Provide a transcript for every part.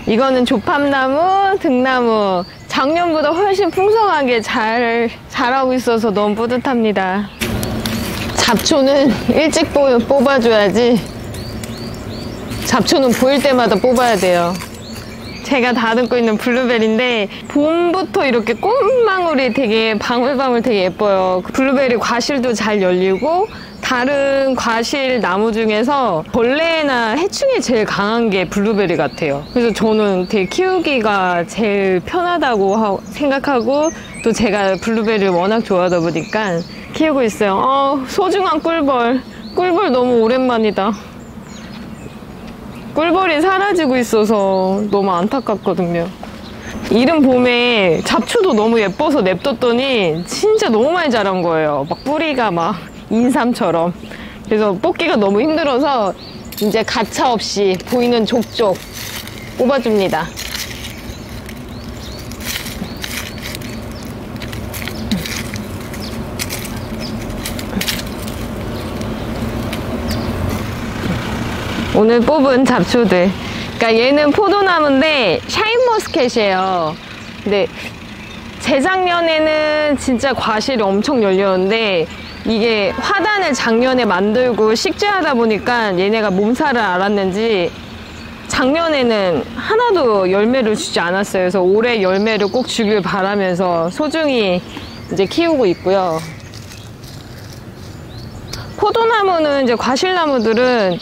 이거는 조팝나무, 등나무. 작년보다 훨씬 풍성하게 잘 자라고 있어서 너무 뿌듯합니다. 잡초는 일찍 뽑아줘야지. 잡초는 보일 때마다 뽑아야 돼요. 제가 다듬고 있는 블루베리인데 봄부터 이렇게 꽃망울이 되게 방울방울 되게 예뻐요. 블루베리 과실도 잘 열리고 다른 과실 나무 중에서 벌레나 해충이 제일 강한 게 블루베리 같아요. 그래서 저는 되게 키우기가 제일 편하다고 생각하고 또 제가 블루베리를 워낙 좋아하다 보니까 키우고 있어요. 소중한 꿀벌. 꿀벌 너무 오랜만이다. 꿀벌이 사라지고 있어서 너무 안타깝거든요. 이른 봄에 잡초도 너무 예뻐서 냅뒀더니 진짜 너무 많이 자란 거예요. 막 뿌리가 막 인삼처럼. 그래서 뽑기가 너무 힘들어서 이제 가차없이 보이는 족족 뽑아줍니다. 오늘 뽑은 잡초들. 그러니까 얘는 포도나무인데 샤인머스켓이에요. 근데 재작년에는 진짜 과실이 엄청 열렸는데 이게 화단을 작년에 만들고 식재하다 보니까 얘네가 몸살을 앓았는지 작년에는 하나도 열매를 주지 않았어요. 그래서 올해 열매를 꼭 주길 바라면서 소중히 이제 키우고 있고요. 포도나무는 이제 과실나무들은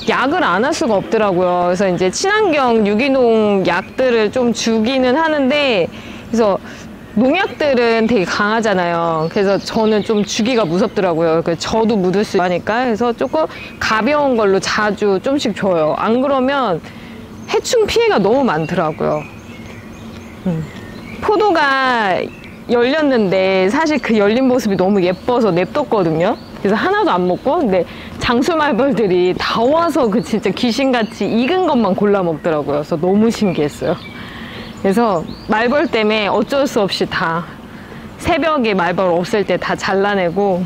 약을 안 할 수가 없더라고요. 그래서 이제 친환경 유기농 약들을 좀 주기는 하는데, 그래서 농약들은 되게 강하잖아요. 그래서 저는 좀 주기가 무섭더라고요. 저도 묻을 수 있으니까. 그래서 조금 가벼운 걸로 자주 좀씩 줘요. 안 그러면 해충 피해가 너무 많더라고요. 포도가 열렸는데 사실 그 열린 모습이 너무 예뻐서 냅뒀거든요. 그래서 하나도 안 먹고, 근데 장수말벌들이 다 와서 그 진짜 귀신같이 익은 것만 골라 먹더라고요. 그래서 너무 신기했어요. 그래서 말벌 때문에 어쩔 수 없이 다 새벽에 말벌 없을 때 다 잘라내고.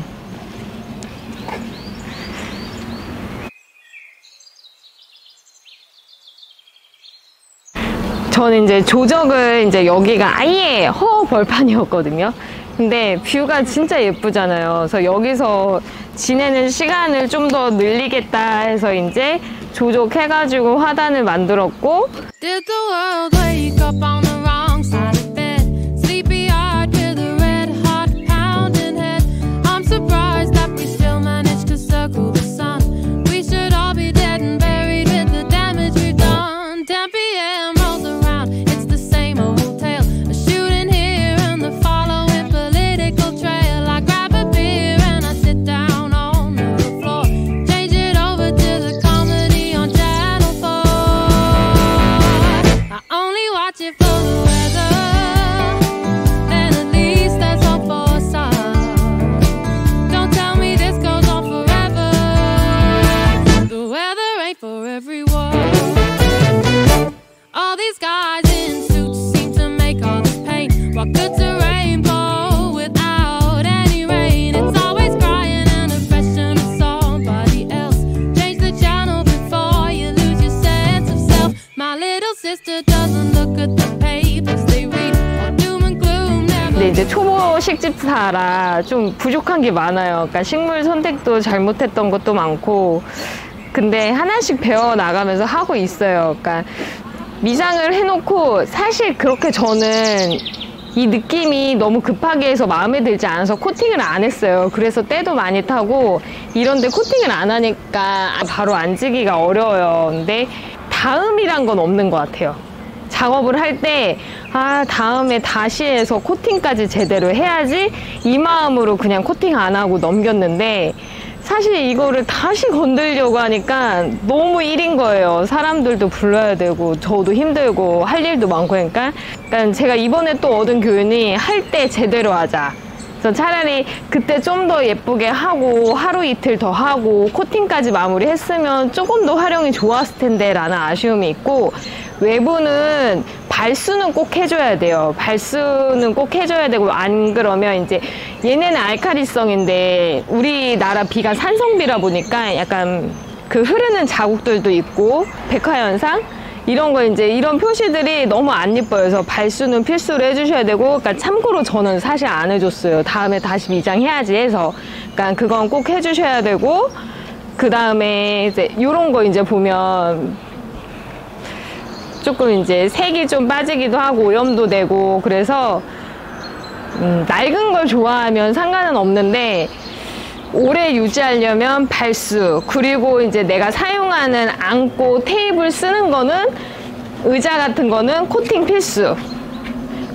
저는 이제 조적을 이제 여기가 아예 허벌판이었거든요. 근데 뷰가 진짜 예쁘잖아요. 그래서 여기서 지내는 시간을 좀 더 늘리겠다 해서 이제 조적해가지고 화단을 만들었고. Did the world wake up on the wrong side of bed? Sleepy-eyed with a red hot pounding head. I'm surprised that we still managed to circle the sun. We should all be dead and buried with the damage we've done. 10 p.m. rolls around, it's the same old tale. A shooting here and the following political trail. I grab a beer and I sit down on the floor. Change it over to the comedy on Channel 4. I only watch it for the weather, and at least there's hope for some. Don't tell me this goes on forever. The weather ain't for everyone. All these guys in suits seem to make all this pain. What good's a rainbow without any rain? It's always crying an impression of somebody else. Change the channel before you lose your sense of self. My little sister doesn't look at the papers they read. All doom and gloom never. 근데 이제 초보 식집사라 좀 부족한 게 많아요. 그러니까 식물 선택도 잘못했던 것도 많고. 근데 하나씩 배워 나가면서 하고 있어요. 그러니까 미장을 해놓고 사실 그렇게 저는 이 느낌이 너무 급하게 해서 마음에 들지 않아서 코팅을 안 했어요. 그래서 때도 많이 타고 이런데 코팅을 안 하니까 바로 앉기가 어려워요. 근데 다음이란 건 없는 것 같아요. 작업을 할 때 다음에 다시 해서 코팅까지 제대로 해야지 이 마음으로 그냥 코팅 안 하고 넘겼는데, 사실 이거를 다시 건들려고 하니까 너무 일인 거예요. 사람들도 불러야 되고 저도 힘들고 할 일도 많고. 그러니까 제가 이번에 또 얻은 교훈이 할 때 제대로 하자. 그래서 차라리 그때 좀 더 예쁘게 하고 하루 이틀 더 하고 코팅까지 마무리했으면 조금 더 활용이 좋았을 텐데 라는 아쉬움이 있고, 외부는 발수는 꼭 해줘야 돼요. 발수는 꼭 해줘야 되고, 안 그러면 이제 얘네는 알칼리성인데 우리나라 비가 산성비라 보니까 약간 그 흐르는 자국들도 있고 백화현상 이런 거 이제 이런 표시들이 너무 안 예뻐요. 그래서 발수는 필수로 해주셔야 되고, 그러니까 참고로 저는 사실 안 해줬어요. 다음에 다시 미장해야지 해서. 그러니까 그건 꼭 해주셔야 되고, 그 다음에 이제 이런 거 이제 보면 조금 이제 색이 좀 빠지기도 하고 오염도 되고, 그래서 낡은 걸 좋아하면 상관은 없는데 오래 유지하려면 발수, 그리고 이제 내가 사용하는 앉고 테이블 쓰는 거는, 의자 같은 거는 코팅 필수.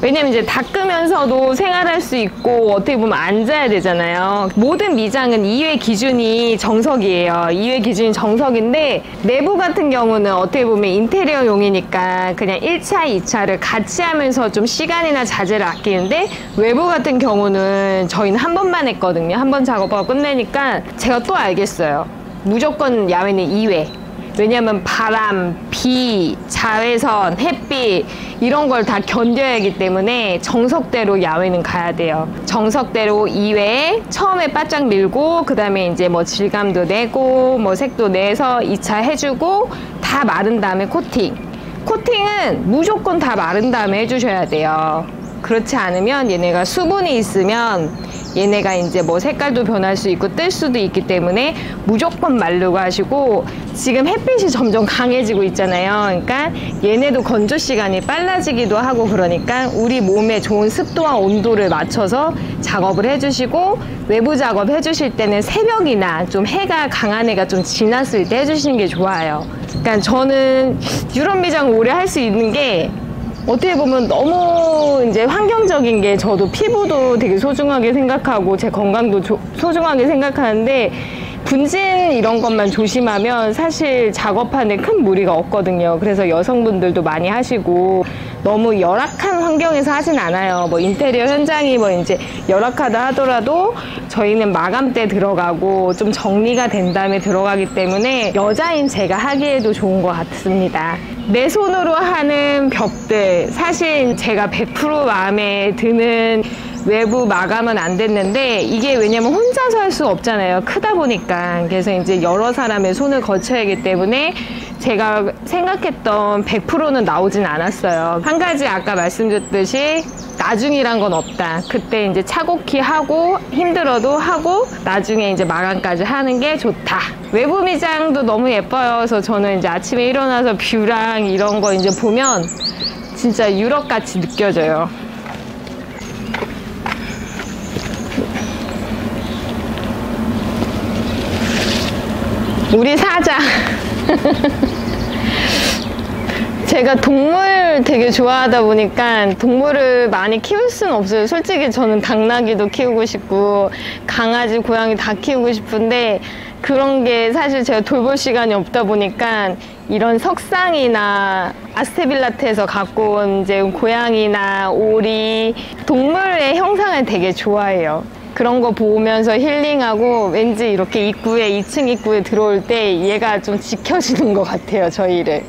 왜냐면 이제 닦으면서도 생활할 수 있고 어떻게 보면 앉아야 되잖아요. 모든 미장은 2회 기준이 정석이에요. 2회 기준이 정석인데, 내부 같은 경우는 어떻게 보면 인테리어용이니까 그냥 1차, 2차를 같이 하면서 좀 시간이나 자재를 아끼는데, 외부 같은 경우는 저희는 한 번만 했거든요. 한 번 작업하고 끝내니까 제가 또 알겠어요. 무조건 야외는 2회. 왜냐면 바람, 비, 자외선, 햇빛 이런 걸 다 견뎌야 하기 때문에 정석대로 야외는 가야 돼요. 정석대로 2회 처음에 바짝 밀고, 그 다음에 이제 뭐 질감도 내고 뭐 색도 내서 2차 해주고, 다 마른 다음에 코팅. 코팅은 무조건 다 마른 다음에 해주셔야 돼요. 그렇지 않으면 얘네가 수분이 있으면 얘네가 이제 뭐 색깔도 변할 수 있고 뜰 수도 있기 때문에 무조건 마르고 하시고, 지금 햇빛이 점점 강해지고 있잖아요. 그러니까 얘네도 건조 시간이 빨라지기도 하고, 그러니까 우리 몸에 좋은 습도와 온도를 맞춰서 작업을 해주시고, 외부 작업 해주실 때는 새벽이나 좀 해가 강한 해가 좀 지났을 때 해주시는 게 좋아요. 그러니까 저는 유럽 미장 오래 할 수 있는 게, 어떻게 보면 너무 이제 환경적인 게, 저도 피부도 되게 소중하게 생각하고 제 건강도 소중하게 생각하는데, 분진 이런 것만 조심하면 사실 작업하는데 큰 무리가 없거든요. 그래서 여성분들도 많이 하시고, 너무 열악한 환경에서 하진 않아요. 뭐 인테리어 현장이 뭐 이제 열악하다 하더라도 저희는 마감 때 들어가고 좀 정리가 된 다음에 들어가기 때문에 여자인 제가 하기에도 좋은 것 같습니다. 내 손으로 하는 벽들, 사실 제가 100% 마음에 드는 외부 마감은 안 됐는데, 이게 왜냐면 혼자서 할 수 없잖아요. 크다 보니까. 그래서 이제 여러 사람의 손을 거쳐야 하기 때문에 제가 생각했던 100%는 나오진 않았어요. 한 가지 아까 말씀드렸듯이 나중이란 건 없다. 그때 이제 차곡히 하고 힘들어도 하고 나중에 이제 마감까지 하는 게 좋다. 외부 미장도 너무 예뻐요. 그래서 저는 이제 아침에 일어나서 뷰랑 이런 거 이제 보면 진짜 유럽 같이 느껴져요. 우리 사자. 제가 동물 되게 좋아하다 보니까 동물을 많이 키울 수는 없어요. 솔직히 저는 당나귀도 키우고 싶고 강아지, 고양이 다 키우고 싶은데, 그런 게 사실 제가 돌볼 시간이 없다 보니까 이런 석상이나 아스테빌라트에서 갖고 온 이제 고양이나 오리, 동물의 형상을 되게 좋아해요. 그런 거 보면서 힐링하고, 왠지 이렇게 입구에, 2층 입구에 들어올 때 얘가 좀 지켜주는 것 같아요, 저희를.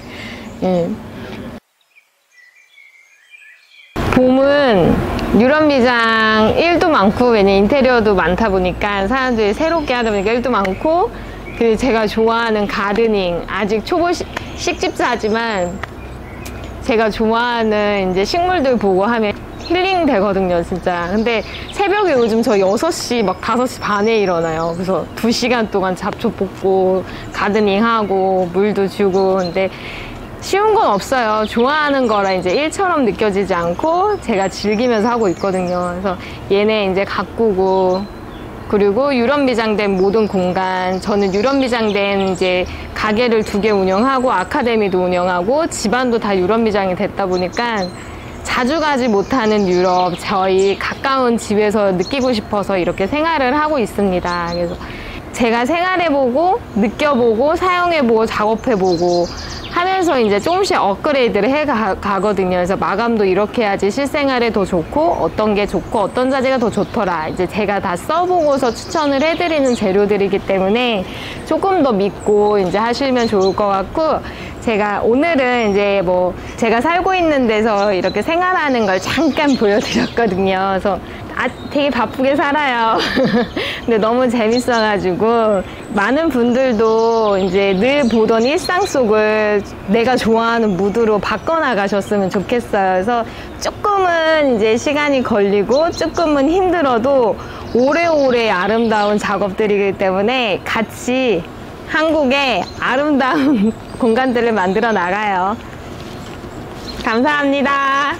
봄은 유럽 미장 일도 많고, 왜냐면 인테리어도 많다 보니까 사람들이 새롭게 하다 보니까 일도 많고, 그리고 제가 좋아하는 가드닝, 아직 초보 식집사지만 제가 좋아하는 이제 식물들 보고 하면 힐링 되거든요, 진짜. 근데 새벽에 요즘 저 6시, 막 5시 반에 일어나요. 그래서 2시간 동안 잡초 뽑고, 가드닝하고, 물도 주고. 근데 쉬운 건 없어요. 좋아하는 거라 이제 일처럼 느껴지지 않고 제가 즐기면서 하고 있거든요. 그래서 얘네 이제 가꾸고, 그리고 유럽 미장된 모든 공간, 저는 유럽 미장된 이제 가게를 2개 운영하고 아카데미도 운영하고 집안도 다 유럽 미장이 됐다 보니까 자주 가지 못하는 유럽, 저희 가까운 집에서 느끼고 싶어서 이렇게 생활을 하고 있습니다. 그래서 제가 생활해보고 느껴보고 사용해보고 작업해보고 하면서 이제 조금씩 업그레이드를 가거든요. 그래서 마감도 이렇게 해야지 실생활에 더 좋고, 어떤 게 좋고 어떤 자재가 더 좋더라, 이제 제가 다 써보고서 추천을 해드리는 재료들이기 때문에 조금 더 믿고 이제 하시면 좋을 것 같고, 제가 오늘은 이제 뭐 제가 살고 있는 데서 이렇게 생활하는 걸 잠깐 보여드렸거든요. 그래서 되게 바쁘게 살아요. 근데 너무 재밌어가지고 많은 분들도 이제 늘 보던 일상 속을 내가 좋아하는 무드로 바꿔나가셨으면 좋겠어요. 그래서 조금은 이제 시간이 걸리고 조금은 힘들어도 오래오래 아름다운 작업들이기 때문에 같이 한국의 아름다운 공간들을 만들어 나가요. 감사합니다.